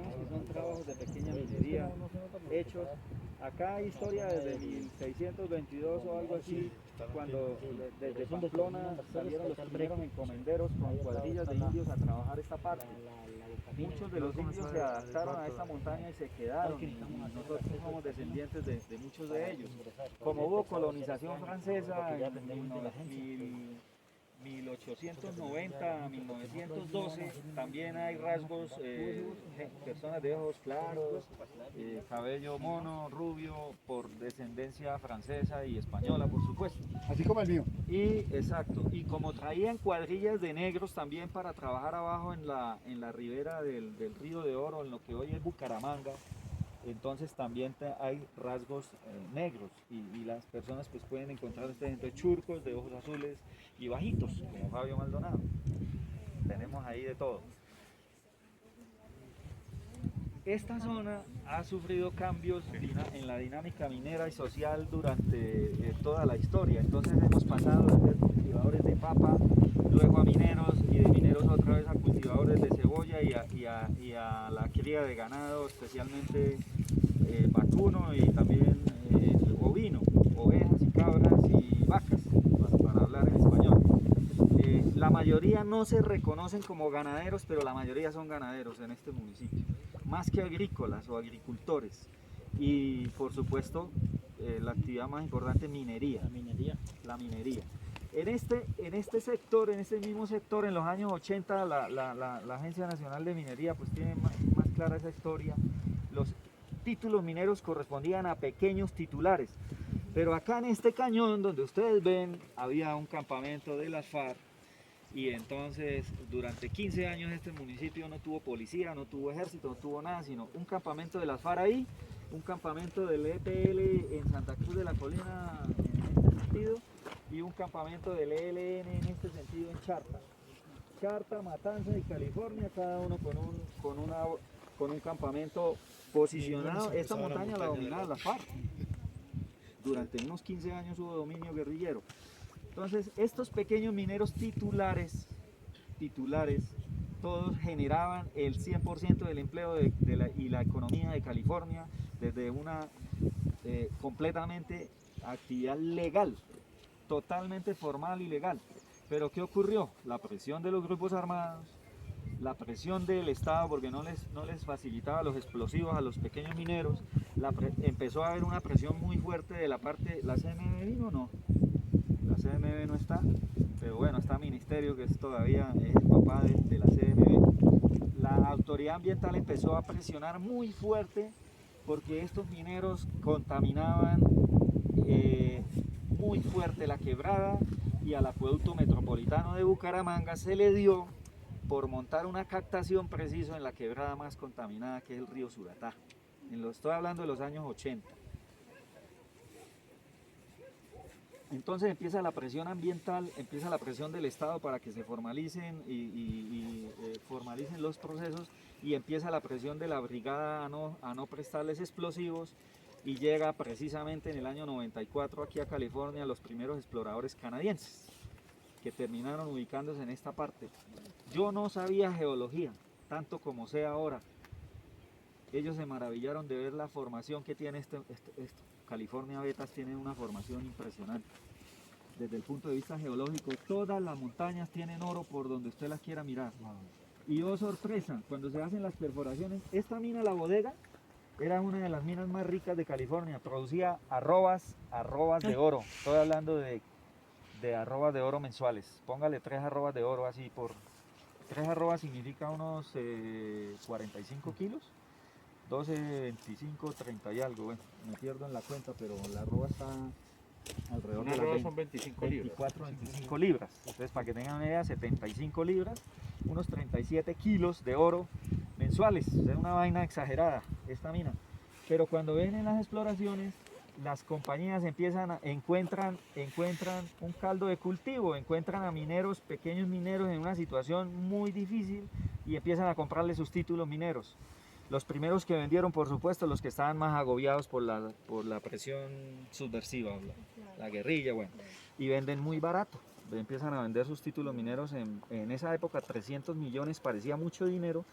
digamos que son trabajos de pequeña minería hechos. Acá hay historia desde 1622 o algo así, cuando desde Pamplona salieron los primeros encomenderos con cuadrillas de indios a trabajar esta parte. Muchos de los indios se adaptaron a esta montaña y se quedaron, y nosotros somos descendientes de muchos de ellos. Como hubo colonización francesa en 1890 a 1912, también hay rasgos, personas de ojos claros, cabello mono, rubio, por descendencia francesa y española, por supuesto. Así como el mío. Y exacto, y como traían cuadrillas de negros también para trabajar abajo en la ribera del Río de Oro, en lo que hoy es Bucaramanga, entonces también hay rasgos negros, y las personas pues pueden encontrar entre churcos de ojos azules y bajitos, como Fabio Maldonado. Tenemos ahí de todo. Esta zona ha sufrido cambios en la dinámica minera y social durante toda la historia. Entonces hemos pasado de ser cultivadores de papa, luego a mineros, y de mineros otra vez a cultivadores de cebolla y a la cría de ganado, especialmente vacuno y también ovino, ovejas y cabras y vacas, para hablar en español. La mayoría no se reconocen como ganaderos, pero la mayoría son ganaderos en este municipio, más que agrícolas o agricultores. Y por supuesto, la actividad más importante, minería. La minería. En este sector, en este mismo sector, en los años 80, la Agencia Nacional de Minería pues tiene más clara esa historia. Los títulos mineros correspondían a pequeños titulares. Pero acá en este cañón, donde ustedes ven, había un campamento de las FARC. Y entonces durante 15 años este municipio no tuvo policía, no tuvo ejército, no tuvo nada, sino un campamento de las FARC ahí, un campamento del EPL en Santa Cruz de la Colina en este sentido, y un campamento del ELN en este sentido en Charta, Matanza y California, cada uno con un campamento posicionado. Esta montaña la dominaba las FARC. Durante unos 15 años hubo dominio guerrillero. Entonces, estos pequeños mineros titulares, todos generaban el 100% del empleo y la economía de California, desde una completamente actividad legal, totalmente formal y legal. Pero ¿qué ocurrió? La presión de los grupos armados, la presión del Estado, porque no les facilitaba los explosivos a los pequeños mineros, empezó a haber una presión muy fuerte de la parte. ¿La CNB vino o no? La CNB no está, pero bueno, está Ministerio, que es todavía el papá de la CNB. La autoridad ambiental empezó a presionar muy fuerte porque estos mineros contaminaban muy fuerte la quebrada, y al acueducto metropolitano de Bucaramanga se le dio por montar una captación preciso en la quebrada más contaminada, que es el río Suratá. Estoy hablando de los años 80. Entonces empieza la presión ambiental, empieza la presión del Estado para que se formalicen formalicen los procesos, y empieza la presión de la brigada a no prestarles explosivos, y llega precisamente en el año 94 aquí a California los primeros exploradores canadienses, que terminaron ubicándose en esta parte. Yo no sabía geología, tanto como sé ahora. Ellos se maravillaron de ver la formación que tiene esto. California Betas tiene una formación impresionante. Desde el punto de vista geológico, todas las montañas tienen oro por donde usted las quiera mirar. Y oh sorpresa, cuando se hacen las perforaciones, esta mina, la Bodega, era una de las minas más ricas de California. Producía arrobas de oro. Estoy hablando de arrobas de oro mensuales. Póngale 3 arrobas de oro así por... 3 arrobas significa unos 45 kilos. 12, 25, 30 y algo. Bueno, me pierdo en la cuenta, pero la arroba está alrededor de las son 25 24, 25 libras. Entonces, para que tengan una idea, 75 libras, unos 37 kilos de oro mensuales. Es una vaina exagerada esta mina. Pero cuando ven en las exploraciones, las compañías encuentran un caldo de cultivo, encuentran a mineros, pequeños mineros en una situación muy difícil, y empiezan a comprarle sus títulos mineros. Los primeros que vendieron, por supuesto, los que estaban más agobiados por la presión subversiva, la guerrilla, bueno, y venden muy barato. Empiezan a vender sus títulos mineros en esa época. 300 millones parecía mucho dinero,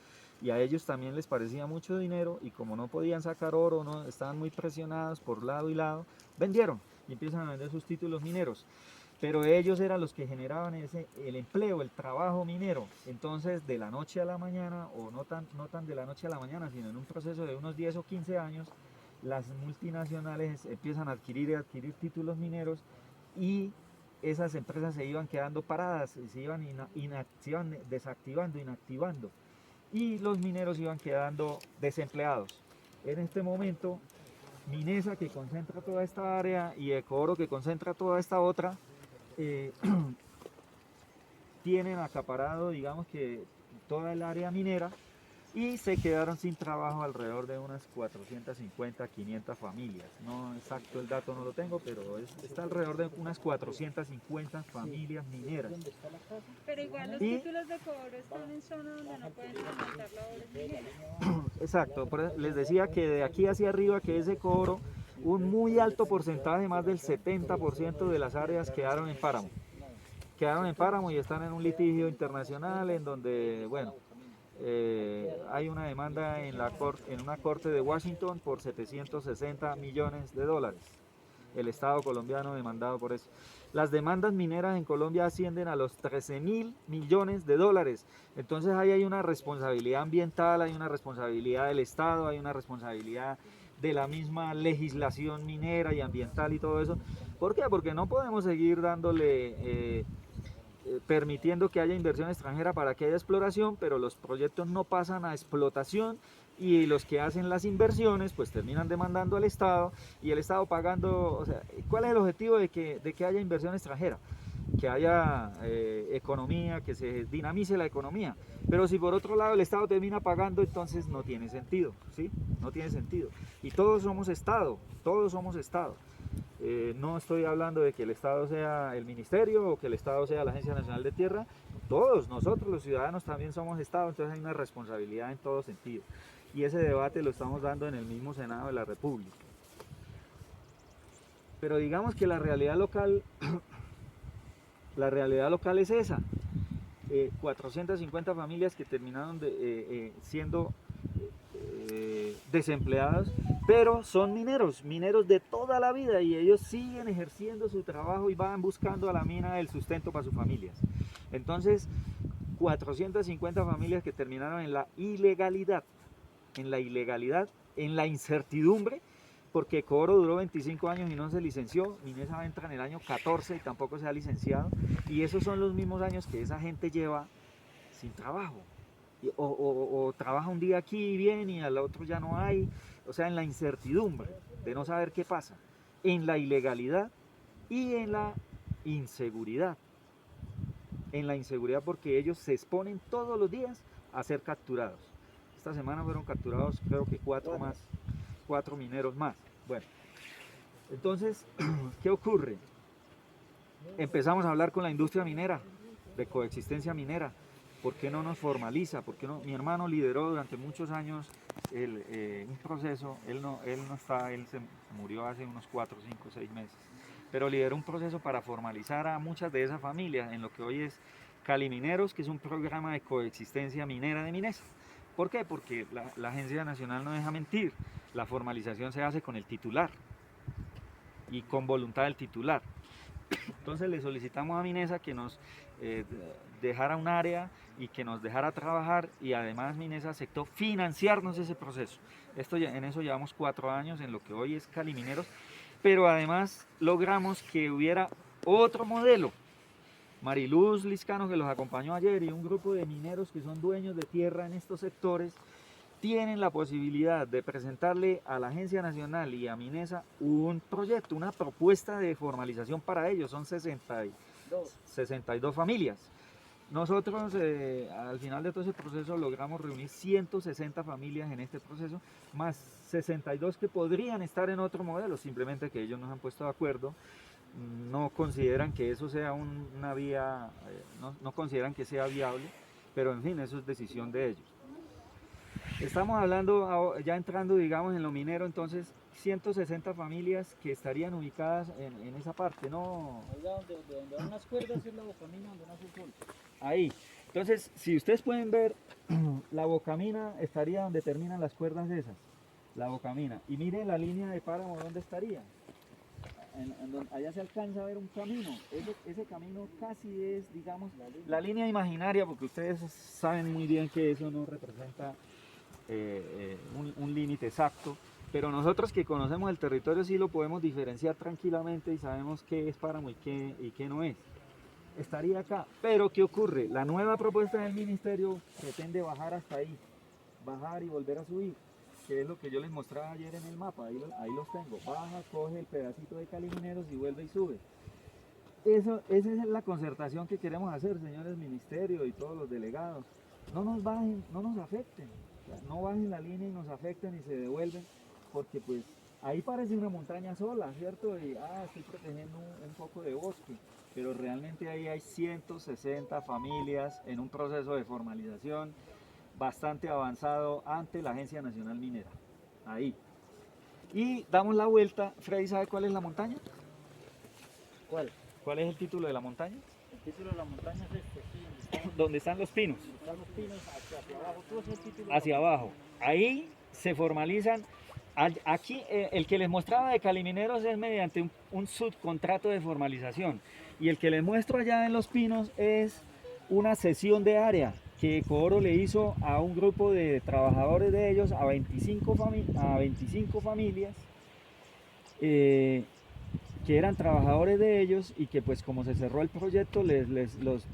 y a ellos también les parecía mucho dinero, y como no podían sacar oro, no, estaban muy presionados por lado y lado, vendieron y empiezan a vender sus títulos mineros. Pero ellos eran los que generaban el empleo, el trabajo minero. Entonces, de la noche a la mañana, o no tan de la noche a la mañana, sino en un proceso de unos 10 o 15 años, las multinacionales empiezan a adquirir títulos mineros, y esas empresas se iban quedando paradas, se iban desactivando, inactivando, y los mineros iban quedando desempleados. En este momento, Minesa, que concentra toda esta área, y Ecooro, que concentra toda esta otra, eh, tienen acaparado, digamos que, toda el área minera, y se quedaron sin trabajo alrededor de unas 450, 500 familias. No exacto el dato no lo tengo, pero está alrededor de unas 450 familias mineras. Pero igual los títulos de cobro están en zona donde no pueden fomentar labores mineras. Exacto, les decía que de aquí hacia arriba, que ese cobro, un muy alto porcentaje, más del 70% de las áreas quedaron en páramo. Quedaron en páramo y están en un litigio internacional en donde, bueno, hay una demanda en una corte de Washington por 760 millones de dólares. El Estado colombiano demandado por eso. Las demandas mineras en Colombia ascienden a los 13.000 millones de dólares. Entonces ahí hay una responsabilidad ambiental, hay una responsabilidad del Estado, hay una responsabilidad de la misma legislación minera y ambiental y todo eso. ¿Por qué? Porque no podemos seguir dándole... permitiendo que haya inversión extranjera para que haya exploración, pero los proyectos no pasan a explotación, y los que hacen las inversiones pues terminan demandando al Estado, y el Estado pagando. O sea, ¿cuál es el objetivo de que haya inversión extranjera? Que haya economía, que se dinamice la economía. Pero si por otro lado el Estado termina pagando, entonces no tiene sentido, ¿sí? No tiene sentido. Y todos somos Estado, todos somos Estado. No estoy hablando de que el Estado sea el ministerio, o que el Estado sea la Agencia Nacional de Tierra. Todos nosotros los ciudadanos también somos Estado, entonces hay una responsabilidad en todo sentido. Y ese debate lo estamos dando en el mismo Senado de la República. Pero digamos que la realidad local es esa. 450 familias que terminaron siendo desempleados, pero son mineros de toda la vida, y ellos siguen ejerciendo su trabajo y van buscando a la mina el sustento para sus familias. Entonces, 450 familias que terminaron en la ilegalidad, en la incertidumbre, porque Coro duró 25 años y no se licenció. Minesa entra en el año 14 y tampoco se ha licenciado, y esos son los mismos años que esa gente lleva sin trabajo. O trabaja un día aquí y bien, y al otro ya no hay. O sea, en la incertidumbre de no saber qué pasa, en la ilegalidad y en la inseguridad. En la inseguridad porque ellos se exponen todos los días a ser capturados. Esta semana fueron capturados, creo que 4 mineros más. Bueno, entonces, ¿qué ocurre? Empezamos a hablar con la industria minera, de coexistencia minera. ¿Por qué no nos formaliza? ¿Por qué no? Mi hermano lideró durante muchos años un proceso. Él no está, él se murió hace unos 4, 5, 6 meses, pero lideró un proceso para formalizar a muchas de esas familias en lo que hoy es Calimineros, que es un programa de coexistencia minera de Minesa. ¿Por qué? Porque la Agencia Nacional no deja mentir. La formalización se hace con el titular y con voluntad del titular. Entonces le solicitamos a Minesa que nos dejara un área y que nos dejara trabajar, y además Minesa aceptó financiarnos ese proceso. En eso llevamos 4 años en lo que hoy es Calimineros, pero además logramos que hubiera otro modelo. Mariluz Liscano, que los acompañó ayer, y un grupo de mineros que son dueños de tierra en estos sectores, tienen la posibilidad de presentarle a la Agencia Nacional y a Minesa un proyecto, una propuesta de formalización para ellos. Son 62 familias. Nosotros al final de todo ese proceso logramos reunir 160 familias en este proceso, más 62 que podrían estar en otro modelo, simplemente que ellos no se han puesto de acuerdo. No consideran que eso sea una vía, no consideran que sea viable, pero en fin, eso es decisión de ellos. Estamos hablando, ya entrando, digamos, en lo minero, entonces 160 familias que estarían ubicadas en esa parte, ¿no? Oiga, donde van las cuerdas es la bocamina, donde nace el sol. Ahí. Entonces, si ustedes pueden ver, la Bocamina estaría donde terminan las cuerdas esas, la Bocamina. Y miren la línea de páramo, ¿dónde estaría? Allá se alcanza a ver un camino. Ese camino casi es, digamos, la línea imaginaria, porque ustedes saben muy bien que eso no representa un límite exacto. Pero nosotros que conocemos el territorio sí lo podemos diferenciar tranquilamente y sabemos qué es páramo y qué no es. Estaría acá. Pero ¿qué ocurre? La nueva propuesta del ministerio pretende bajar hasta ahí. Bajar y volver a subir, que es lo que yo les mostraba ayer en el mapa. Ahí los tengo. Baja, coge el pedacito de Calimineros y vuelve y sube. Esa es la concertación que queremos hacer, señores ministerio y todos los delegados. No nos bajen, no nos afecten. O sea, no bajen la línea y nos afecten y se devuelven, porque pues ahí parece una montaña sola, ¿cierto? Y estoy protegiendo un poco de bosque, pero realmente ahí hay 160 familias en un proceso de formalización bastante avanzado ante la Agencia Nacional Minera. Ahí. Y damos la vuelta. Freddy, ¿sabe cuál es la montaña? ¿Cuál? ¿Cuál es el título de la montaña? El título de la montaña es este, sí, Donde están los pinos. están los pinos hacia abajo. ¿Tú ves el título? Hacia abajo. Ahí se formalizan. Aquí el que les mostraba de Calimineros es mediante un subcontrato de formalización. Y el que les muestro allá en Los Pinos es una cesión de área que Ecooro le hizo a un grupo de trabajadores de ellos, a 25 familias, que eran trabajadores de ellos, y que pues como se cerró el proyecto,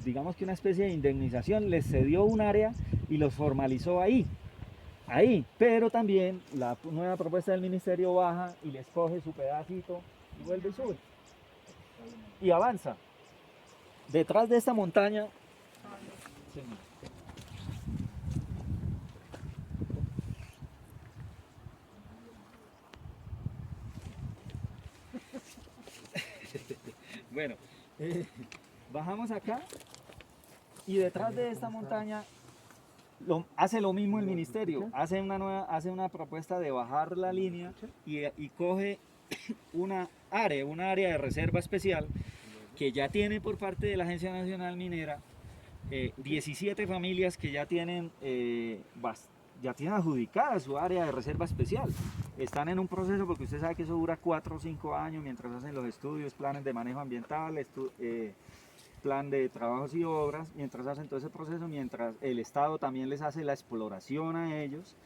digamos que una especie de indemnización, les cedió un área y los formalizó ahí, pero también la nueva propuesta del ministerio baja y les coge su pedacito y vuelve y sube y avanza. Detrás de esta montaña, bueno, bajamos acá y detrás de esta montaña hace lo mismo el ministerio, hace una propuesta de bajar la línea y coge una área de reserva especial que ya tiene por parte de la Agencia Nacional Minera 17 familias que ya tienen adjudicada su área de reserva especial. Están en un proceso, porque usted sabe que eso dura 4 o 5 años mientras hacen los estudios, planes de manejo ambiental, plan de trabajos y obras, mientras hacen todo ese proceso, mientras el Estado también les hace la exploración a ellos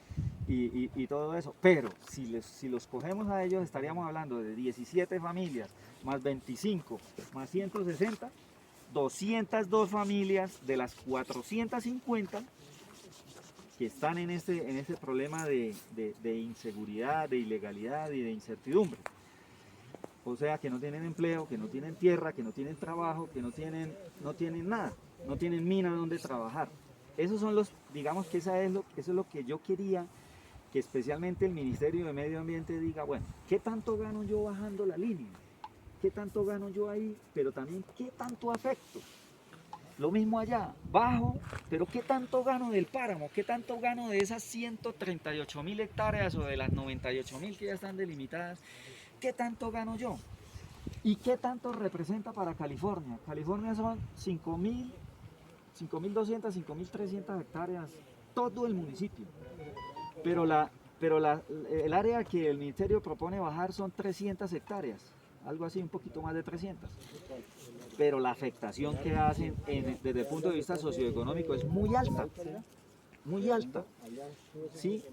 y todo eso. Pero si los cogemos a ellos, estaríamos hablando de 17 familias más 25 más 160, 202 familias de las 450 que están en este problema de inseguridad, de ilegalidad y de incertidumbre. O sea, que no tienen empleo, que no tienen tierra, que no tienen trabajo, que no tienen nada, no tienen mina donde trabajar. Esos son digamos que eso es lo que yo quería, que especialmente el Ministerio de Medio Ambiente diga, bueno, ¿qué tanto gano yo bajando la línea? ¿Qué tanto gano yo ahí? Pero también, ¿qué tanto afecto? Lo mismo allá, bajo, pero ¿qué tanto gano del páramo? ¿Qué tanto gano de esas 138.000 hectáreas o de las 98.000 que ya están delimitadas? ¿Qué tanto gano yo? ¿Y qué tanto representa para California? California son 5.200, 5.300 hectáreas, todo el municipio. Pero el área que el ministerio propone bajar son 300 hectáreas, algo así, un poquito más de 300. Pero la afectación que hacen desde el punto de vista socioeconómico es muy alta, ¿sí?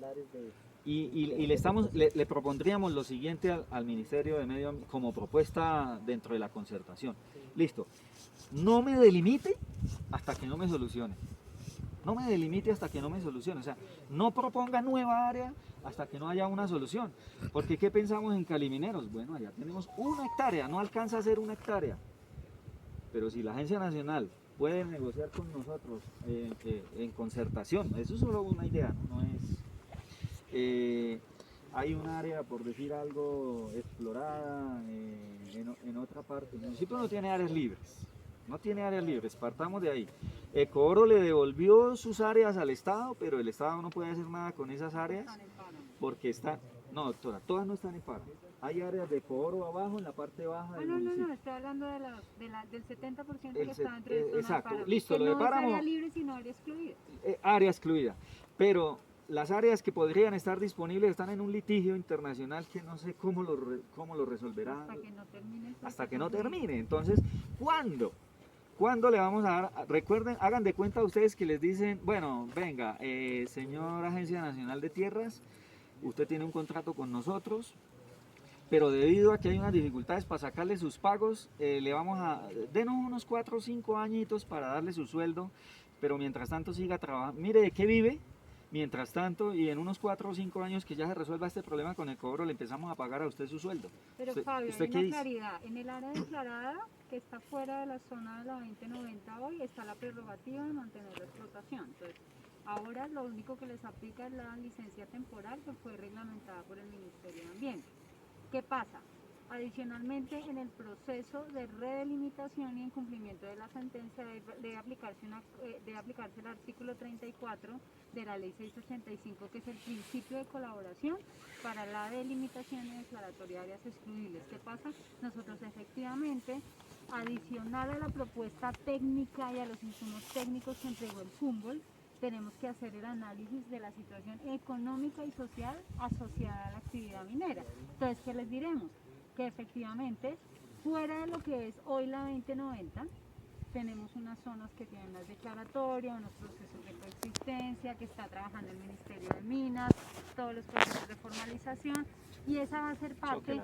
Y le propondríamos lo siguiente al Ministerio de Medio Ambiente como propuesta dentro de la concertación. Listo, no me delimite hasta que no me solucione. No me delimite hasta que no me solucione. O sea, no proponga nueva área hasta que no haya una solución. Porque ¿qué pensamos en Calimineros? Bueno, allá tenemos 1 hectárea, no alcanza a ser 1 hectárea. Pero si la Agencia Nacional puede negociar con nosotros en concertación, eso es solo una idea, no es... hay un área, por decir algo, explorada en otra parte. El municipio no tiene áreas libres, partamos de ahí. Ecooro le devolvió sus áreas al Estado, pero el Estado no puede hacer nada con esas áreas porque No, doctora, todas no están en paro. Hay áreas de Coro abajo, en la parte baja Ah, del no, municipio. estoy hablando del 70% El que set- está dentro de zona de exacto, páramo, listo, que lo de no es páramo- área libre, sino área excluida. Área excluida. Pero las áreas que podrían estar disponibles están en un litigio internacional que no sé cómo lo resolverá Hasta que no termine el hasta que proceso no jurídico. termine. Entonces, ¿cuándo? ¿Cuándo le vamos a dar? Recuerden, hagan de cuenta ustedes que les dicen, bueno, venga, señor Agencia Nacional de Tierras, usted tiene un contrato con nosotros, pero debido a que hay unas dificultades para sacarle sus pagos, le vamos a, denos unos 4 o 5 añitos para darle su sueldo, pero mientras tanto siga trabajando. Mire de qué vive, mientras tanto, y en unos 4 o 5 años que ya se resuelva este problema con el cobro, le empezamos a pagar a usted su sueldo. Pero ¿Usted- Fabio, usted hay qué una dice? claridad. En el área declarada, que está fuera de la zona de la 2090 hoy, está la prerrogativa de mantener la explotación. Entonces, ahora lo único que les aplica es la licencia temporal que fue reglamentada por el Ministerio de Ambiente. ¿Qué pasa? Adicionalmente, en el proceso de redelimitación y en cumplimiento de la sentencia debe aplicarse el artículo 34 de la ley 685, que es el principio de colaboración para la delimitación y declaratoria de áreas excluibles. ¿Qué pasa? Nosotros efectivamente, adicional a la propuesta técnica y a los insumos técnicos que entregó el Humboldt, tenemos que hacer el análisis de la situación económica y social asociada a la actividad minera. Entonces, ¿qué les diremos? Que efectivamente, fuera de lo que es hoy la 2090, tenemos unas zonas que tienen las declaratorias, unos procesos de coexistencia, que está trabajando el Ministerio de Minas, todos los procesos de formalización, y esa va a ser parte,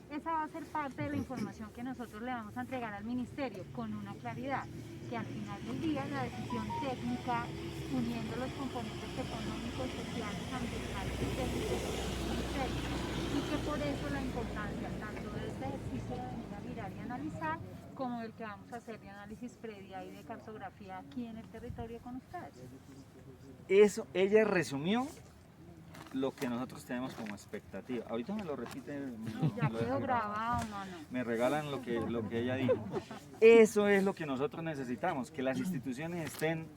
esa va a ser parte de la información que nosotros le vamos a entregar al Ministerio, con una claridad, que al final del día la decisión técnica, uniendo los componentes económicos, sociales, ambientales y técnicos del Ministerio, y que por eso la importancia tanto de este ejercicio de venir a mirar y analizar, como el que vamos a hacer de análisis previa y de cartografía aquí en el territorio con ustedes. Eso, ella resumió lo que nosotros tenemos como expectativa. Ahorita me lo repite. Ya quedó grabado, mano. Me regalan lo que ella dijo. Eso es lo que nosotros necesitamos, que las instituciones estén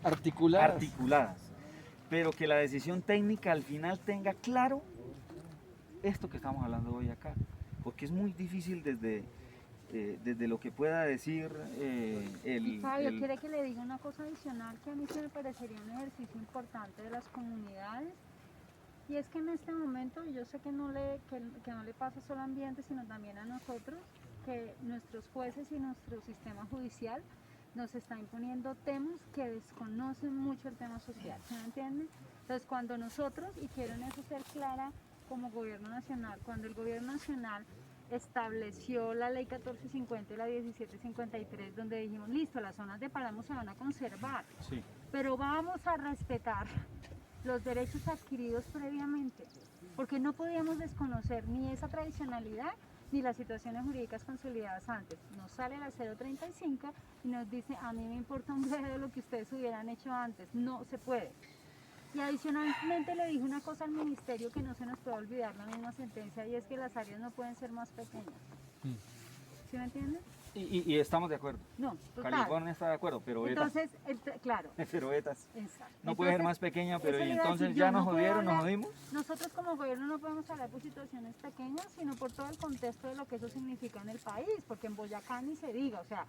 articuladas, pero que la decisión técnica al final tenga claro esto que estamos hablando hoy acá, porque es muy difícil desde lo que pueda decir Y Fabio, ¿quiere que le diga una cosa adicional que a mí se me parecería un ejercicio importante de las comunidades? Y es que en este momento, y yo sé que no le pasa solo al ambiente, sino también a nosotros, que nuestros jueces y nuestro sistema judicial nos está imponiendo temas que desconocen mucho el tema social, ¿se me entiende? Entonces, cuando nosotros, y quiero en eso ser clara como gobierno nacional, cuando el gobierno nacional estableció la ley 1450 y la 1753, donde dijimos, listo, las zonas de páramo se van a conservar, sí. pero vamos a respetar los derechos adquiridos previamente, porque no podíamos desconocer ni esa tradicionalidad ni las situaciones jurídicas consolidadas antes. Nos sale la 035 y nos dice, a mí me importa un bledo lo que ustedes hubieran hecho antes, no se puede. Y adicionalmente le dije una cosa al ministerio que no se nos puede olvidar la misma sentencia, y es que las áreas no pueden ser más pequeñas. ¿Sí me entienden? Y estamos de acuerdo. No, total. California está de acuerdo, pero Entonces, claro. pero ETAs. Exacto. No puede ser Entonces, más pequeña, pero eso y le iba a entonces decir ya yo, nos no puedo jodieron, nos hablar- jodimos. Nosotros como gobierno no podemos hablar por situaciones pequeñas, sino por todo el contexto de lo que eso significa en el país, porque en Boyacá ni se diga, o sea,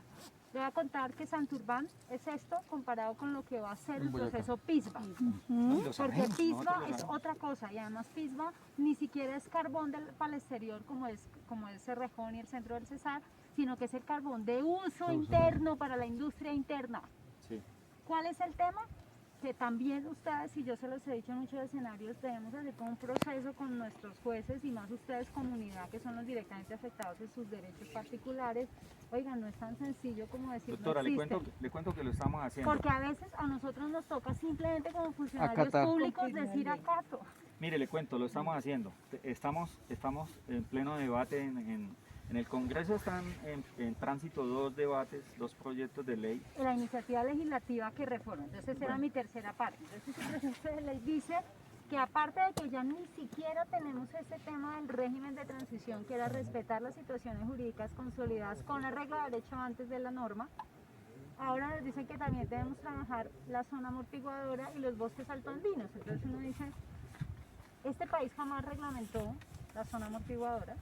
le voy a contar que Santurbán es esto comparado con lo que va a ser el proceso PISBA. Lo Porque sabemos, PISBA nosotros lo es sabemos. otra cosa, y además PISBA ni siquiera es carbón para el exterior como es Cerrejón y el centro del Cesar, sino que es el carbón de uso interno para la industria interna. Sí. ¿Cuál es el tema? Que también ustedes, y yo se los he dicho en muchos escenarios, debemos hacer como un proceso con nuestros jueces y más ustedes comunidad, que son los directamente afectados en sus derechos particulares. Oigan, no es tan sencillo como decir Doctora, no le existen. cuento que lo estamos haciendo. Porque a veces a nosotros nos toca simplemente como funcionarios Acatar. públicos decir acato. Mire, le cuento, lo estamos haciendo. Estamos en pleno debate en el Congreso. Están en tránsito 2 debates, 2 proyectos de ley. La iniciativa legislativa que reforma. Entonces esa era mi tercera parte. Entonces el proyecto de ley dice que aparte de que ya ni siquiera tenemos ese tema del régimen de transición, que era respetar las situaciones jurídicas consolidadas con el regla de derecho antes de la norma, ahora nos dicen que también debemos trabajar la zona amortiguadora y los bosques altoandinos. Entonces uno dice, este país jamás reglamentó la zona amortiguadora.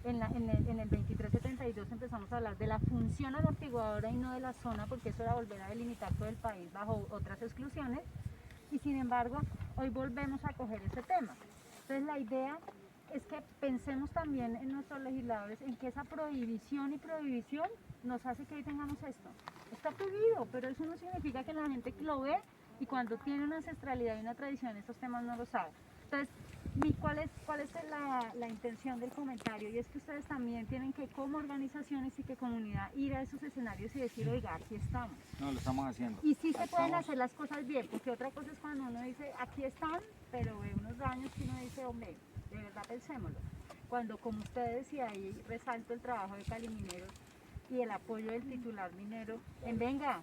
En el 2372 empezamos a hablar de la función amortiguadora y no de la zona, porque eso era volver a delimitar todo el país bajo otras exclusiones, y sin embargo hoy volvemos a coger ese tema. Entonces la idea es que pensemos también en nuestros legisladores en que esa prohibición y prohibición nos hace que hoy tengamos esto. Está prohibido, pero eso no significa que la gente que lo ve y cuando tiene una ancestralidad y una tradición en estos temas no lo sabe. Entonces, ¿cuál es la intención del comentario? Y es que ustedes también tienen que, como organizaciones y que comunidad, ir a esos escenarios y decir, oiga, aquí estamos. No, lo estamos haciendo. Y sí se pueden Estamos- hacer las cosas bien, porque otra cosa es cuando uno dice, aquí están, pero ve unos daños que uno dice, hombre, de verdad pensémoslo. Cuando, como ustedes, y ahí resalto el trabajo de Calimineros y el apoyo del titular minero, en venga,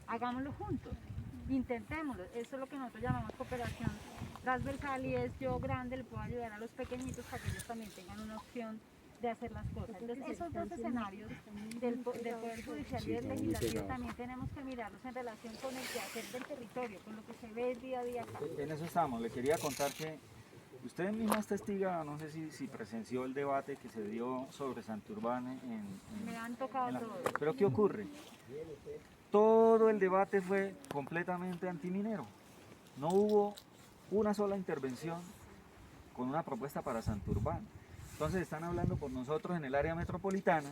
hagámoslo juntos, intentémoslo. Eso es lo que nosotros llamamos cooperación transversal, y es yo grande le puedo ayudar a los pequeñitos para que ellos también tengan una opción de hacer las cosas. Entonces, esos dos escenarios del Poder Judicial y del Legislativo también tenemos que mirarlos en relación con el quehacer del territorio, con lo que se ve día a día acá. En eso estamos. Le quería contar que usted misma es testiga, no sé si presenció el debate que se dio sobre Santurbán Me han tocado en la- todo. Pero ¿qué ocurre? Todo el debate fue completamente antiminero. No hubo una sola intervención con una propuesta para Santurbán. Entonces están hablando por nosotros en el área metropolitana,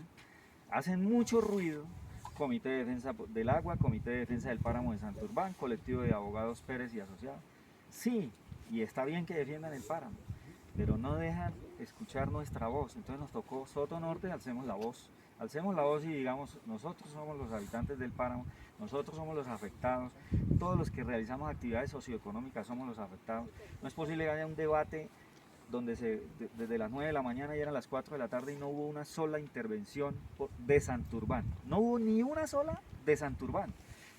hacen mucho ruido, Comité de Defensa del Agua, Comité de Defensa del Páramo de Santurbán, Colectivo de Abogados Pérez y Asociados. Sí, y está bien que defiendan el páramo, pero no dejan escuchar nuestra voz. Entonces nos tocó Soto Norte, alcemos la voz y digamos, nosotros somos los habitantes del páramo, nosotros somos los afectados, todos los que realizamos actividades socioeconómicas somos los afectados. No es posible que haya un debate donde desde las 9 de la mañana y eran las 4 de la tarde y no hubo una sola intervención de Santurbán. No hubo ni una sola de Santurbán,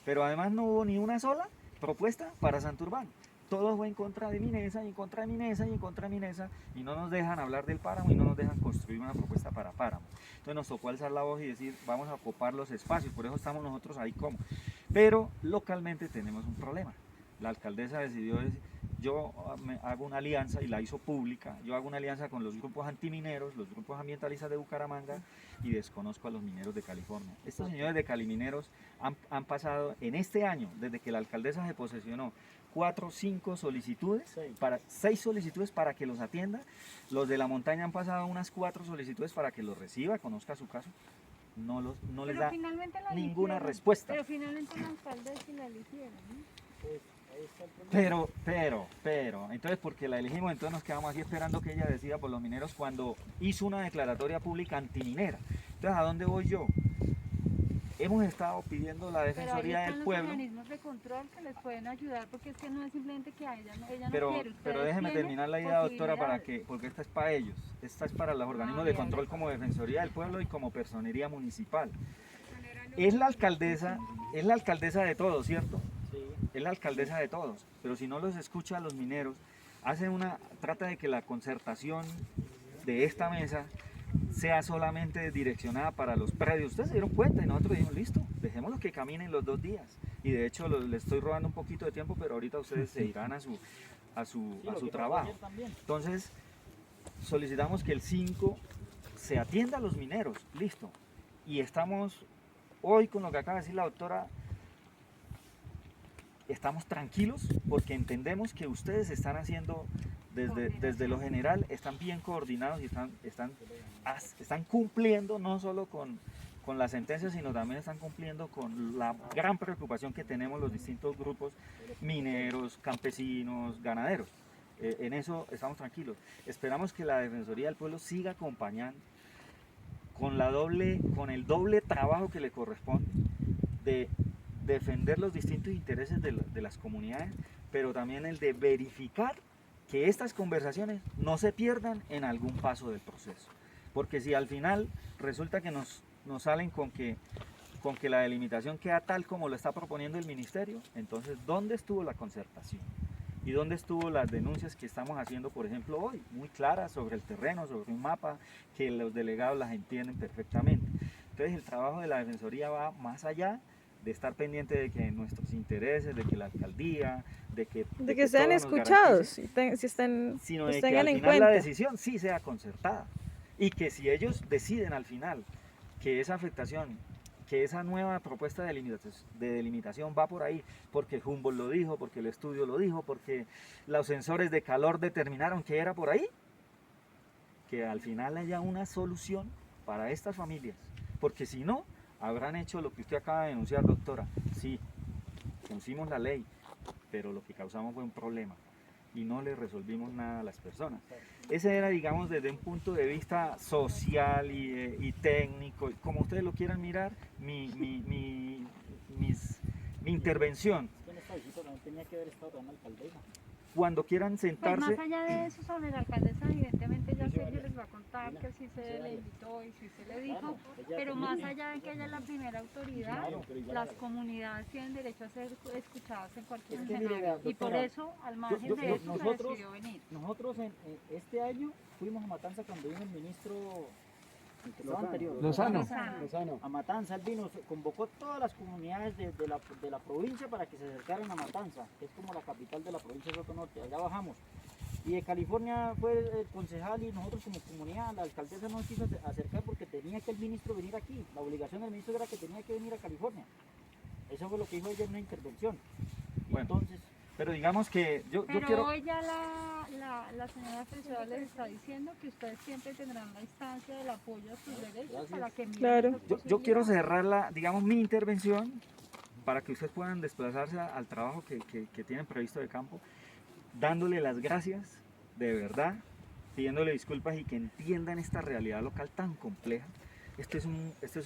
pero además no hubo ni una sola propuesta para Santurbán. Todo fue en contra de Minesa y en contra de Minesa y en contra de Minesa, y no nos dejan hablar del páramo y no nos dejan construir una propuesta para páramo. Entonces nos tocó alzar la voz y decir, vamos a ocupar los espacios, por eso estamos nosotros ahí como. Pero localmente tenemos un problema. La alcaldesa decidió decir, yo hago una alianza y la hizo pública, yo hago una alianza con los grupos antimineros, los grupos ambientalistas de Bucaramanga, y desconozco a los mineros de California. Estos señores de Calimineros han pasado en este año, desde que la alcaldesa se posesionó, 4 o 5 solicitudes, 6 solicitudes para que los atienda. Los de la montaña han pasado unas 4 solicitudes para que los reciba, conozca su caso. No les Pero da finalmente la ninguna eligieron. respuesta. Pero finalmente la alcaldesa sí la eligieron, ¿no? Pues ahí está el problema. Pero, entonces porque la elegimos, entonces nos quedamos aquí esperando que ella decida por los mineros cuando hizo una declaratoria pública antiminera. Entonces, ¿a dónde voy yo? Hemos estado pidiendo la Pero ahí Defensoría están del los Pueblo, organismos de control que les pueden ayudar, porque es que no es simplemente que a ella no quiere. pero Ustedes déjeme tienen terminar la idea, doctora, posibilidades. porque esta es para ellos, esta es para los organismos de control como Defensoría del Pueblo y como Personería Municipal. Es la alcaldesa de todos, ¿cierto? Sí. Es la alcaldesa de todos, pero si no los escucha a los mineros, trata de que la concertación de esta mesa sea solamente direccionada para los predios. Ustedes se dieron cuenta y nosotros dijimos, listo, dejémoslos que caminen los 2 días. Y de hecho les estoy robando un poquito de tiempo, pero ahorita ustedes se irán a su Sí, lo que trabajo. pasó ayer también. Entonces, solicitamos que el 5 se atienda a los mineros, listo. Y estamos hoy con lo que acaba de decir la doctora, estamos tranquilos porque entendemos que ustedes están haciendo desde lo general, están bien coordinados y están cumpliendo no solo con la sentencia, sino también están cumpliendo con la gran preocupación que tenemos los distintos grupos mineros, campesinos, ganaderos. En eso estamos tranquilos. Esperamos que la Defensoría del Pueblo siga acompañando con el doble trabajo que le corresponde de defender los distintos intereses de las comunidades, pero también el de verificar que estas conversaciones no se pierdan en algún paso del proceso. Porque si al final resulta que nos salen con que la delimitación queda tal como lo está proponiendo el ministerio, entonces ¿dónde estuvo la concertación? ¿Y dónde estuvo las denuncias que estamos haciendo, por ejemplo, hoy? Muy claras sobre el terreno, sobre un mapa, que los delegados las entienden perfectamente. Entonces el trabajo de la Defensoría va más allá de estar pendiente de que nuestros intereses, de que la alcaldía, De que sean todo nos escuchados, garantice, y si estén, sino de los que tengan al en final la cuenta. decisión sí sea concertada y que si ellos deciden al final que esa afectación, que esa nueva propuesta de delimitación va por ahí, porque Humboldt lo dijo, porque el estudio lo dijo, porque los sensores de calor determinaron que era por ahí, que al final haya una solución para estas familias, porque si no, habrán hecho lo que usted acaba de denunciar, doctora. Sí, pusimos la ley, pero lo que causamos fue un problema y no le resolvimos nada a las personas. Ese era, digamos, desde un punto de vista social y técnico, como ustedes lo quieran mirar, mi intervención. En esta visita también tenía que haber estado también la alcaldesa. Cuando quieran Pues sentarse, más allá de eso, sobre la alcaldesa, evidentemente ya Sergio les va a contar que sí se le invitó y sí se le dijo, pero más allá de que haya la primera autoridad, las comunidades tienen derecho a ser escuchadas en cualquier Es que mire, escenario, y por doctora, eso, al margen de eso, se nosotros- decidió venir. Nosotros este año fuimos a Matanza cuando vino el ministro el que estaba anterior, Lozano. a Matanza. Él vino, convocó todas las comunidades de la provincia para que se acercaran a Matanza, que es como la capital de la provincia de Soto Norte. Allá bajamos. Y de California fue el concejal y nosotros como comunidad, la alcaldesa no nos quiso acercar porque tenía que el ministro venir aquí. La obligación del ministro era que tenía que venir a California. Eso fue lo que dijo ella en una intervención. Y Bueno, entonces, pero digamos que yo Pero quiero... hoy ya la señora Fresada les está diciendo que ustedes siempre tendrán la instancia del apoyo a sus derechos para que miren Claro. esas Yo quiero posibilidades. cerrar digamos, mi intervención para que ustedes puedan desplazarse al trabajo que tienen previsto de campo, dándole las gracias, de verdad, pidiéndole disculpas y que entiendan esta realidad local tan compleja. Este es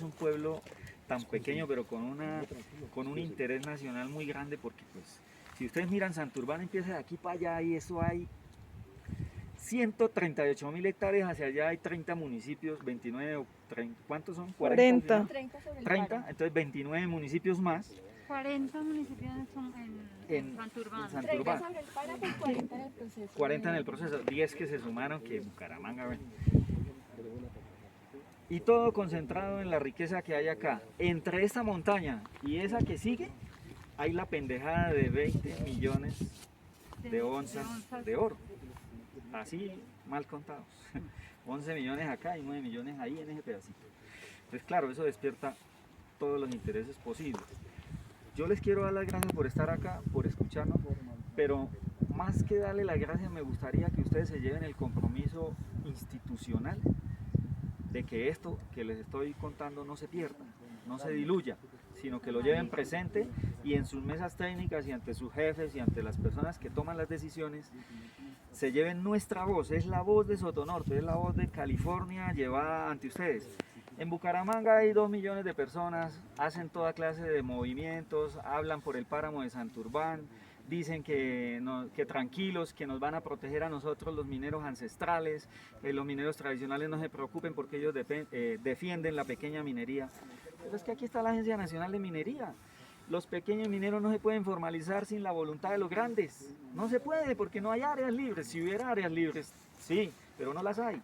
un pueblo tan pequeño, pero con un interés nacional muy grande, porque pues, si ustedes miran Santurbán, empieza de aquí para allá y eso hay 138.000 hectáreas, hacia allá hay 30 municipios, 29 o 30, ¿cuántos son? 40. 30, entonces 29 municipios más 40 municipios son en Santurbán. en Santurbán. sobre el páramo y 40 en el proceso. 40 en el proceso, 10 que se sumaron, que Bucaramanga, ven. Y todo concentrado en la riqueza que hay acá. Entre esta montaña y esa que sigue, hay la pendejada de 20 millones de onzas de oro. Así mal contados. 11 millones acá y 9 millones ahí en ese pedacito. Entonces, claro, eso despierta todos los intereses posibles. Yo les quiero dar las gracias por estar acá, por escucharnos, pero más que darle las gracias, me gustaría que ustedes se lleven el compromiso institucional de que esto que les estoy contando no se pierda, no se diluya, sino que lo lleven presente y en sus mesas técnicas y ante sus jefes y ante las personas que toman las decisiones, se lleven nuestra voz, es la voz de Sotonorte, es la voz de California llevada ante ustedes. En Bucaramanga hay 2 millones de personas, hacen toda clase de movimientos, hablan por el páramo de Santurbán, dicen que tranquilos, que nos van a proteger a nosotros los mineros ancestrales, los mineros tradicionales no se preocupen porque ellos defienden la pequeña minería. Pero es que aquí está la Agencia Nacional de Minería. Los pequeños mineros no se pueden formalizar sin la voluntad de los grandes. No se puede porque no hay áreas libres. Si hubiera áreas libres, sí, pero no las hay.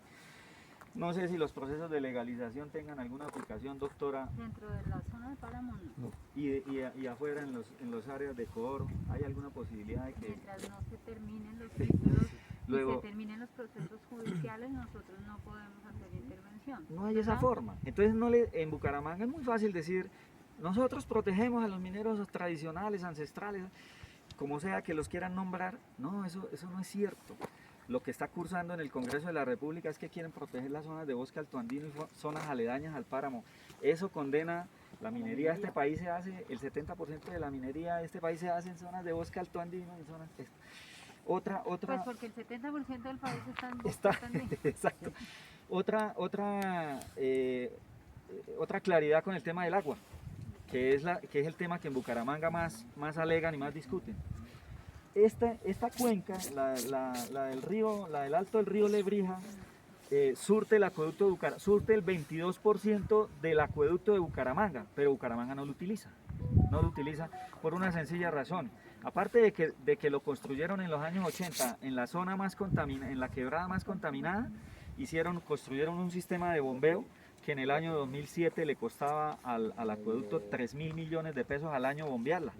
No sé si los procesos de legalización tengan alguna aplicación, doctora, Dentro de la zona de páramo, no. y afuera en los áreas de Coro, ¿hay alguna posibilidad de que Mientras no se terminen los títulos luego y se terminen los procesos judiciales, nosotros no podemos hacer intervención. no hay esa ¿verdad? forma? Entonces en Bucaramanga es muy fácil decir, nosotros protegemos a los mineros tradicionales, ancestrales, como sea que los quieran nombrar. No, eso no es cierto. Lo que está cursando en el Congreso de la República es que quieren proteger las zonas de bosque altoandino y zonas aledañas al páramo. Eso condena la minería de este país, se hace, el 70% de la minería de este país se hace en zonas de bosque altoandino, en zonas... Otra, Pues porque el 70% del país está en está, bosque también. exacto. Otra claridad con el tema del agua, que es el tema que en Bucaramanga más alegan y más discuten. Esta cuenca, la del río, la del alto del río Lebrija, surte el acueducto de Bucaramanga, surte el 22% del acueducto de Bucaramanga, pero Bucaramanga no lo utiliza. No lo utiliza por una sencilla razón. Aparte de que lo construyeron en los años 80 en la zona más contaminada, en la quebrada más contaminada, construyeron un sistema de bombeo que en el año 2007 le costaba al acueducto 3.000 millones de pesos al año bombearla.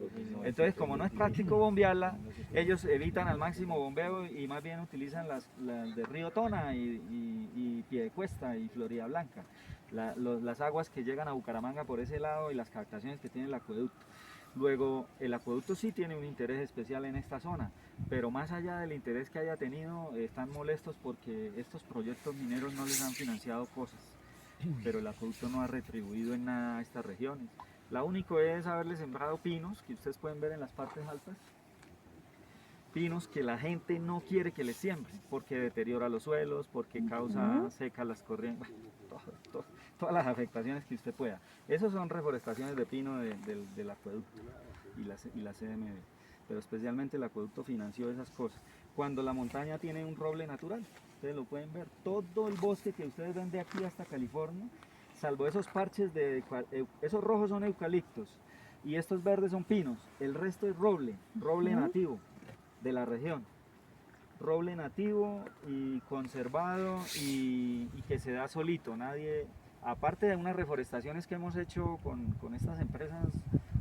Entonces, como no es práctico bombearla, ellos evitan al máximo bombeo y más bien utilizan las de Río Tona y Piedecuesta y Florida Blanca. Las aguas que llegan a Bucaramanga por ese lado y las captaciones que tiene el acueducto. Luego, el acueducto sí tiene un interés especial en esta zona, pero más allá del interés que haya tenido, están molestos porque estos proyectos mineros no les han financiado cosas, pero el acueducto no ha retribuido en nada a estas regiones. La único es haberle sembrado pinos, que ustedes pueden ver en las partes altas, pinos que la gente no quiere que les siembren, porque deteriora los suelos, porque causa seca las corrientes, todas las afectaciones que usted pueda. Esas son reforestaciones de pino del acueducto y la CMB, pero especialmente el acueducto financió esas cosas. Cuando la montaña tiene un roble natural, ustedes lo pueden ver, todo el bosque que ustedes ven de aquí hasta California, salvo esos parches esos rojos son eucaliptos y estos verdes son pinos, el resto es roble nativo de la región, roble nativo y conservado y que se da solito. Nadie, aparte de unas reforestaciones que hemos hecho con estas empresas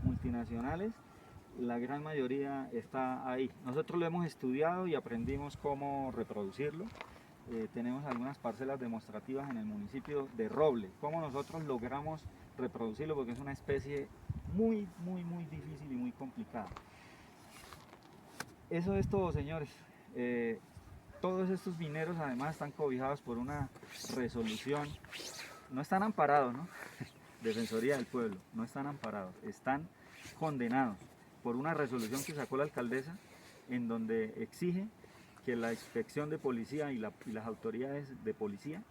multinacionales, la gran mayoría está ahí. Nosotros lo hemos estudiado y aprendimos cómo reproducirlo. Tenemos algunas parcelas demostrativas en el municipio de roble, cómo nosotros logramos reproducirlo, porque es una especie muy difícil y muy complicada. Eso es todo, señores. Todos estos mineros además están cobijados por una resolución, no están amparados, ¿no? Defensoría del Pueblo, no están amparados, están condenados por una resolución que sacó la alcaldesa en donde exige que la inspección de policía y las autoridades de policía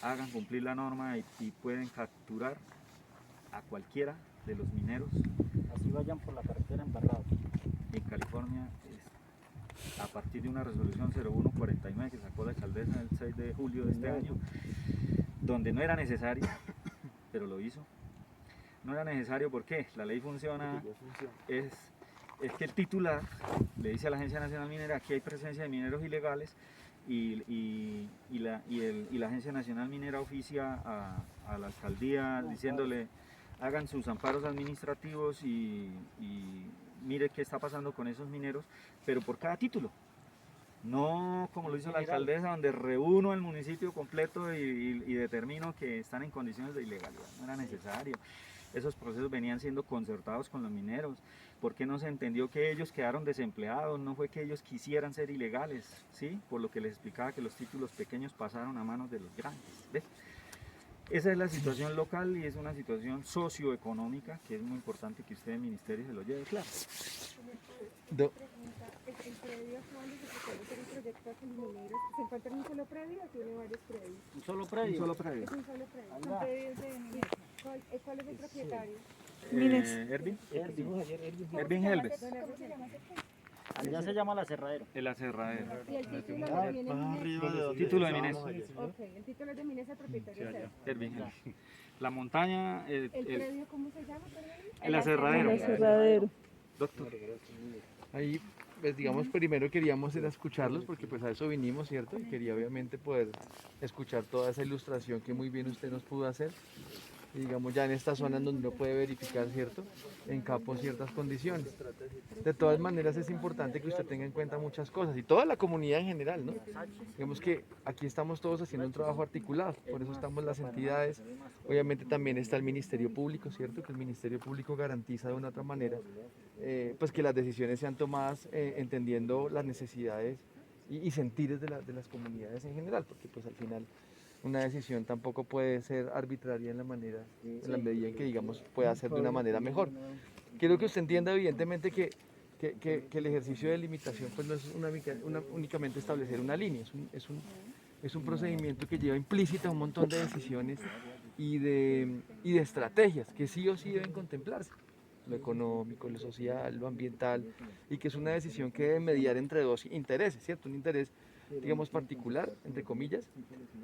hagan cumplir la norma y pueden capturar a cualquiera de los mineros. Así vayan por la carretera embarrados. En California, a partir de una resolución 0149 que sacó la alcaldesa el 6 de julio de este año, donde no era necesario, pero lo hizo. No era necesario porque la ley funciona, es que el titular le dice a la Agencia Nacional Minera que hay presencia de mineros ilegales y la Agencia Nacional Minera oficia a la alcaldía diciéndole hagan sus amparos administrativos y mire qué está pasando con esos mineros, pero por cada título. No como lo hizo la alcaldesa, donde reúno el municipio completo y determino que están en condiciones de ilegalidad. No era necesario. Esos procesos venían siendo concertados con los mineros. ¿Por qué no se entendió que ellos quedaron desempleados? No fue que ellos quisieran ser ilegales, ¿sí? Por lo que les explicaba que los títulos pequeños pasaron a manos de los grandes. ¿Ves? Esa es la situación local y es una situación socioeconómica que es muy importante que usted, el ministerio, se lo lleve claro. El predio actual donde se puede hacer un proyecto de mineros, ¿se encuentra en un solo predio o tiene varios predios? Un solo predio. Un solo predio. Es un solo predio. Ahí Son va. predios de mineros. ¿Cuál es el propietario? Ervin ¿Cómo Helves. se llama ese predio? Allá se llama el aserradero. El aserradero. Y el título lo tiene Mines. Título de Mines. Ok, el título es de Mines, el propietario es él. Ervin Helves. La montaña, ¿El predio cómo se llama? el aserradero. El aserradero. Doctor. Ahí, pues digamos, primero queríamos era escucharlos porque pues a eso vinimos, ¿cierto? Y quería obviamente poder escuchar toda esa ilustración que muy bien usted nos pudo hacer. Y digamos ya en esta zona en donde uno puede verificar, ¿cierto? En campo ciertas condiciones. De todas maneras es importante que usted tenga en cuenta muchas cosas y toda la comunidad en general, ¿no? Digamos que aquí estamos todos haciendo un trabajo articulado, por eso estamos las entidades, obviamente también está el Ministerio Público, ¿cierto? Que el Ministerio Público garantiza de una u otra manera pues que las decisiones sean tomadas entendiendo las necesidades y sentires de las comunidades en general, porque pues al final una decisión tampoco puede ser arbitraria en la medida en que digamos pueda ser de una manera mejor. Quiero que usted entienda evidentemente que el ejercicio de limitación pues no es únicamente establecer una línea, es un procedimiento que lleva implícita un montón de decisiones y de estrategias que sí o sí deben contemplarse, lo económico, lo social, lo ambiental, y que es una decisión que debe mediar entre dos intereses, ¿cierto? Un interés digamos particular, entre comillas,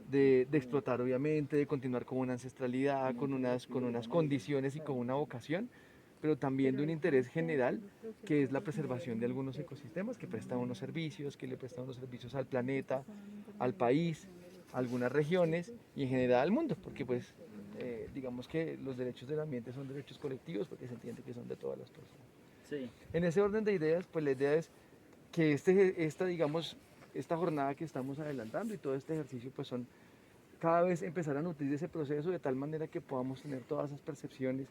de explotar obviamente, de continuar con una ancestralidad, con unas condiciones y con una vocación, pero también de un interés general que es la preservación de algunos ecosistemas que prestan unos servicios, que le prestan unos servicios al planeta, al país, algunas regiones y en general al mundo, porque pues digamos que los derechos del ambiente son derechos colectivos porque se entiende que son de todas las personas. Sí. En ese orden de ideas, pues la idea es que esta jornada que estamos adelantando y todo este ejercicio pues son cada vez empezar a nutrir ese proceso de tal manera que podamos tener todas esas percepciones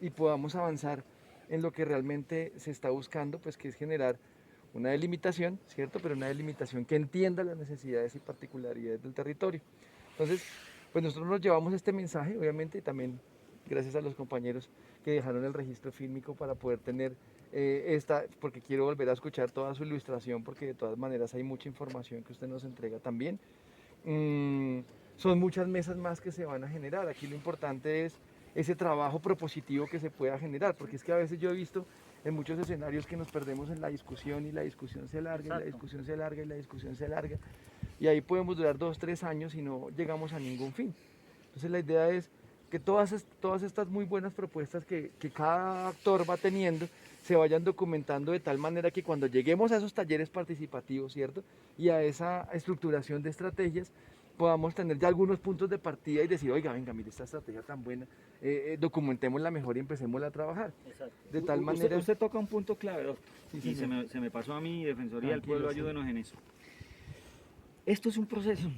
y podamos avanzar en lo que realmente se está buscando, pues que es generar una delimitación, ¿cierto? Pero una delimitación que entienda las necesidades y particularidades del territorio. Entonces, pues nosotros nos llevamos este mensaje, obviamente, y también gracias a los compañeros que dejaron el registro fílmico para poder tener porque quiero volver a escuchar toda su ilustración, porque de todas maneras hay mucha información que usted nos entrega también. Son muchas mesas más que se van a generar. Aquí lo importante es ese trabajo propositivo que se pueda generar, porque es que a veces yo he visto en muchos escenarios que nos perdemos en la discusión y la discusión se alarga, y la discusión se alarga, y la discusión se alarga, y ahí podemos durar 2, 3 años y no llegamos a ningún fin. Entonces la idea es que todas estas muy buenas propuestas que cada actor va teniendo se vayan documentando de tal manera que cuando lleguemos a esos talleres participativos, ¿cierto? Y a esa estructuración de estrategias, podamos tener ya algunos puntos de partida y decir, oiga, venga, mire esta estrategia tan buena, documentémosla mejor y empecémosla a trabajar. Exacto. De tal manera... Usted toca un punto clave, doctor, Sí, y señor. se me pasó a mí, Defensoría del Tranquilo, Pueblo, sí. ayúdenos en eso. Esto es un proceso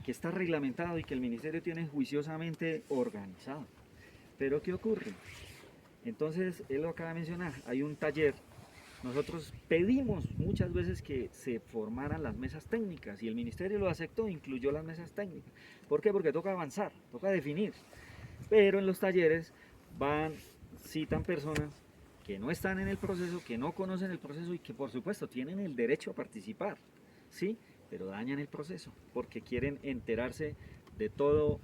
que está reglamentado y que el Ministerio tiene juiciosamente organizado. Pero ¿qué ocurre? Entonces, él lo acaba de mencionar, hay un taller. Nosotros pedimos muchas veces que se formaran las mesas técnicas y el Ministerio lo aceptó, incluyó las mesas técnicas. ¿Por qué? Porque toca avanzar, toca definir. Pero en los talleres citan personas que no están en el proceso, que no conocen el proceso y que por supuesto tienen el derecho a participar, ¿sí? Pero dañan el proceso porque quieren enterarse de todo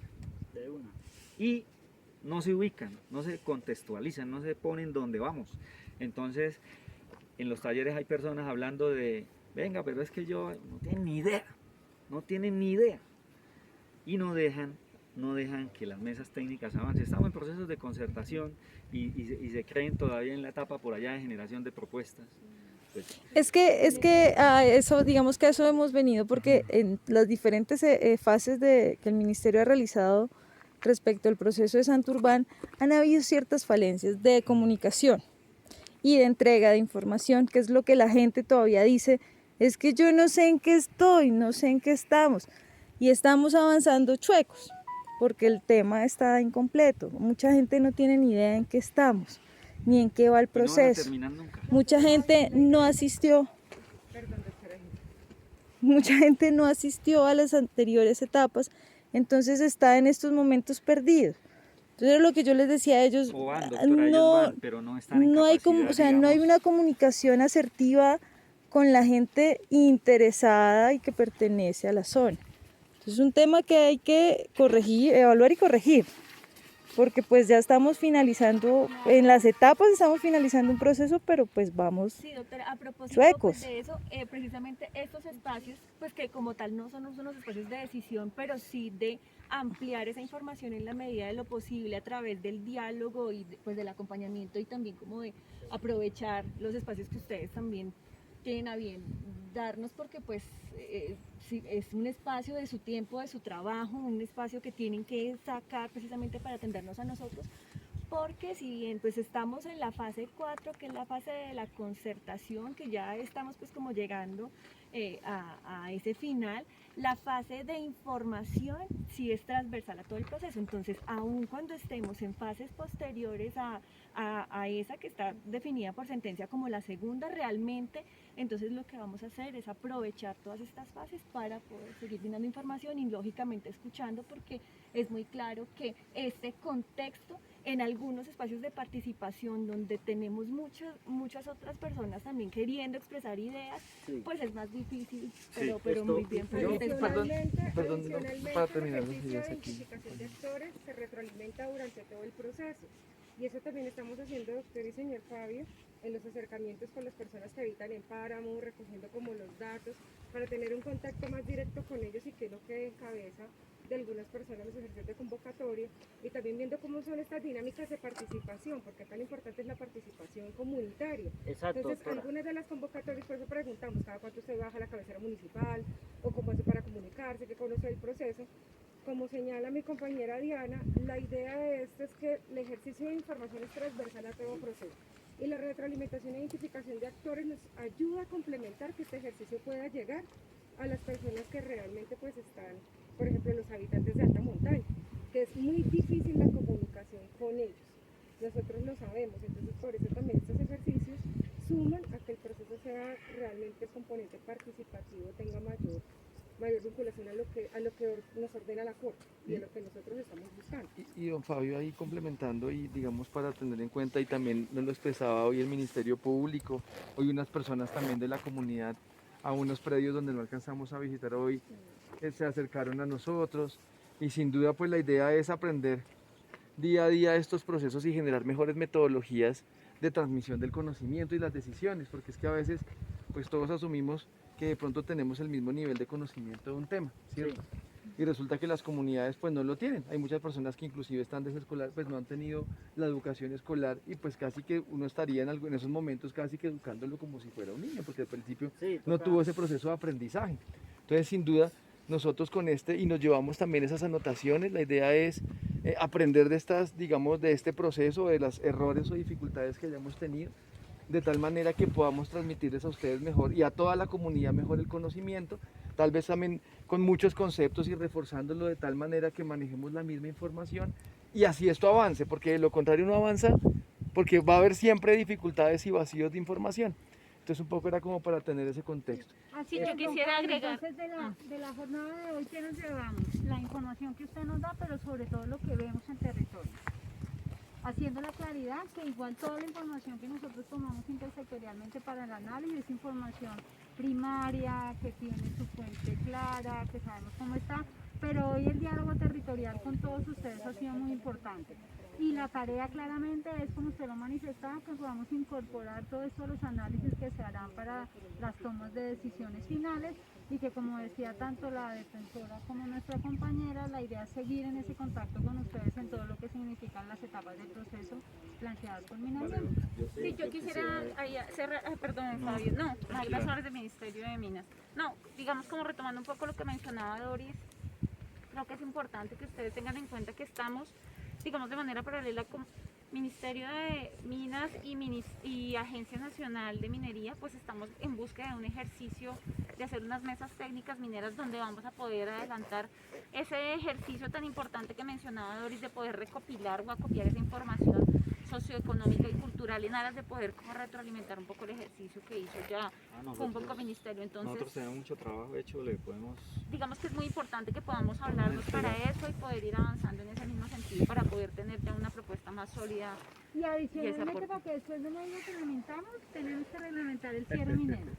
De una. y no se ubican, no se contextualizan, no se ponen donde vamos. Entonces, en los talleres hay personas hablando de, venga, pero es que yo no tienen ni idea, no tienen ni idea. Y no dejan que las mesas técnicas avancen. Estamos en procesos de concertación y se creen todavía en la etapa por allá de generación de propuestas. Pues, Es que a eso, digamos que a eso hemos venido porque en las diferentes fases que el Ministerio ha realizado respecto al proceso de Santurbán han habido ciertas falencias de comunicación y de entrega de información, que es lo que la gente todavía dice, es que yo no sé en qué estoy, no sé en qué estamos, y estamos avanzando chuecos, porque el tema está incompleto, mucha gente no tiene ni idea en qué estamos, ni en qué va el y no van a proceso. terminar nunca. Mucha gente no asistió. Mucha gente no asistió a las anteriores etapas, entonces está en estos momentos perdidos. Entonces lo que yo les decía a ellos, O van, doctora, ellos van, pero no están en no hay capacidad, o sea, no hay digamos. una comunicación asertiva con la gente interesada y que pertenece a la zona. Entonces es un tema que hay que corregir, evaluar y corregir, porque pues ya estamos finalizando, en las etapas estamos finalizando un proceso, pero pues vamos. Sí, doctora, a propósito Chuecos. pues, de eso, precisamente estos espacios, pues que como tal no son unos espacios de decisión, pero sí de ampliar esa información en la medida de lo posible a través del diálogo y pues del acompañamiento y también como de aprovechar los espacios que ustedes también tienen a bien darnos, porque pues sí, es un espacio de su tiempo, de su trabajo, un espacio que tienen que sacar precisamente para atendernos a nosotros, porque si bien pues estamos en la fase 4, que es la fase de la concertación, que ya estamos pues como llegando a ese final, la fase de información sí es transversal a todo el proceso. Entonces, aun cuando estemos en fases posteriores a esa que está definida por sentencia como la segunda, realmente, entonces lo que vamos a hacer es aprovechar todas estas fases para poder seguir brindando información y lógicamente escuchando, porque es muy claro que este contexto en algunos espacios de participación donde tenemos muchas otras personas también queriendo expresar ideas, Sí. pues es más difícil, Sí, pero esto- muy bien. Yo- presente. perdón, Adicionalmente, para terminar el las ejercicio ideas de aquí. identificación de actores se retroalimenta durante todo el proceso. Y eso también estamos haciendo, doctor y señor Fabio, en los acercamientos con las personas que habitan en Páramo, recogiendo como los datos, para tener un contacto más directo con ellos y que no quede en cabeza de algunas personas los ejercicios de convocatoria, y también viendo cómo son estas dinámicas de participación, porque tan importante es la participación comunitaria. Exacto, Entonces, doctora. algunas de las convocatorias, por eso preguntamos cada cuánto usted baja a la cabecera municipal, o cómo hace para comunicarse, que conoce el proceso, compañera Diana, la idea de esto es que el ejercicio de información es transversal a todo proceso. Y la retroalimentación e identificación de actores nos ayuda a complementar que este ejercicio pueda llegar a las personas que realmente pues están, por ejemplo, los habitantes de alta montaña, que es muy difícil la comunicación con ellos. Nosotros lo sabemos, entonces por eso también estos ejercicios suman a que el proceso sea realmente componente participativo, tenga mayor vinculación a lo que nos ordena la Corte y a lo que nosotros estamos buscando. Y don Fabio, ahí complementando y digamos para tener en cuenta, y también nos lo expresaba hoy el Ministerio Público, hoy unas personas también de la comunidad a unos predios donde no alcanzamos a visitar hoy, se acercaron a nosotros, y sin duda pues la idea es aprender día a día estos procesos y generar mejores metodologías de transmisión del conocimiento y las decisiones, porque es que a veces pues todos asumimos que de pronto tenemos el mismo nivel de conocimiento de un tema, ¿cierto? Y resulta que las comunidades pues no lo tienen. Hay muchas personas que inclusive están desescolar, pues no han tenido la educación escolar y pues casi que uno estaría en esos momentos casi que educándolo como si fuera un niño, porque al principio no tuvo ese proceso de aprendizaje. Entonces sin duda nosotros con y nos llevamos también esas anotaciones, la idea es aprender de estas, digamos, de este proceso, de los errores o dificultades que hayamos tenido, de tal manera que podamos transmitirles a ustedes mejor y a toda la comunidad mejor el conocimiento, tal vez también con muchos conceptos y reforzándolo de tal manera que manejemos la misma información y así esto avance, porque de lo contrario no avanza, porque va a haber siempre dificultades y vacíos de información. Entonces un poco era como para tener ese contexto. Así yo quisiera agregar. Entonces de la jornada de hoy, ¿qué nos llevamos? La información que usted nos da, pero sobre todo lo que vemos en territorio. Haciendo la claridad que igual toda la información que nosotros tomamos intersectorialmente para el análisis es información primaria, que tiene su fuente clara, que sabemos cómo está, pero hoy el diálogo territorial con todos ustedes ha sido muy importante. Y la tarea claramente es, como usted lo manifestaba, que podamos incorporar todo esto a los análisis que se harán para las tomas de decisiones finales y que, como decía tanto la defensora como nuestra compañera, la idea es seguir en ese contacto con ustedes en todo lo que significan las etapas del proceso planteadas con Minación. Sí, yo quisiera cerrar, perdón, Fabio, no, las horas del Ministerio de Minas. No, digamos como retomando un poco lo que mencionaba Doris, creo que es importante que ustedes tengan en cuenta que estamos, digamos, de manera paralela con Ministerio de Minas y Agencia Nacional de Minería, pues estamos en búsqueda de un ejercicio de hacer unas mesas técnicas mineras donde vamos a poder adelantar ese ejercicio tan importante que mencionaba Doris, de poder recopilar o acopiar esa información socioeconómica y cultural en aras de poder como retroalimentar un poco el ejercicio que hizo ya Humboldt con Ministerio. Entonces, nosotros tenemos mucho trabajo hecho, le podemos... Digamos que es muy importante que podamos hablarnos para eso y poder ir avanzando en ese mismo sentido para poder tener ya una propuesta más sólida. Y adicionalmente, para que después de no lo reglamentamos, tenemos que reglamentar el cierre minero,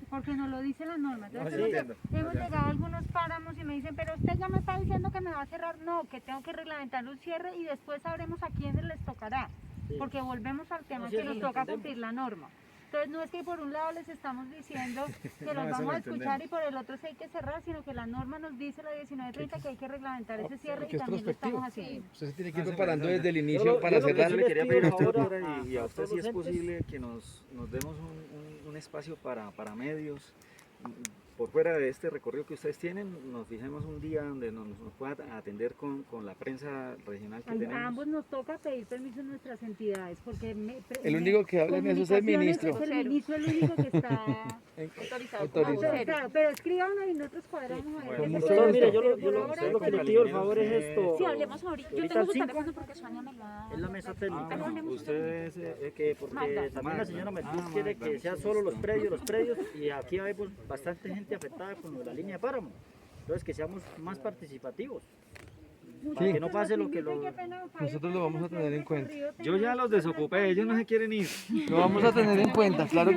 porque nos lo dice la norma. Entonces, hemos llegado a algunos páramos y me dicen, pero usted ya me está diciendo que me va a cerrar. No, que tengo que reglamentar un cierre y después sabremos a quiénes les tocará, porque volvemos al tema que nos toca cumplir la norma. Entonces no es que por un lado les estamos diciendo que los vamos a escuchar y por el otro sí hay que cerrar, sino que la norma nos dice, la 1930, que hay que reglamentar ese cierre y también lo estamos haciendo. Usted se tiene que ir preparando desde el inicio para cerrar. Yo le quería pedir a usted, doctora, y a usted si es posible que nos demos un espacio para medios. Por fuera de este recorrido que ustedes tienen, nos fijemos un día donde nos puedan atender con la prensa regional que tenemos. A ambos nos toca pedir permiso en nuestras entidades, porque el único que habla en eso es el ministro. Es el ministro el único que está autorizado. Claro, pero escríbanos y nosotros cuadramos a ver. Doctor, mire, yo lo que le pido el favor es esto. Sí, hablemos ahorita. Yo tengo su teléfono porque Sonia me lo ha... Es la mesa técnica. Ustedes... Porque también la señora Mertuz quiere que sea solo los predios, y aquí hay bastante gente afectada con la línea de páramo. Entonces que seamos más participativos. Para que no pase lo que nosotros lo vamos a tener en cuenta. Yo ya los desocupé, ellos no se quieren ir. Lo vamos a tener en cuenta, claro.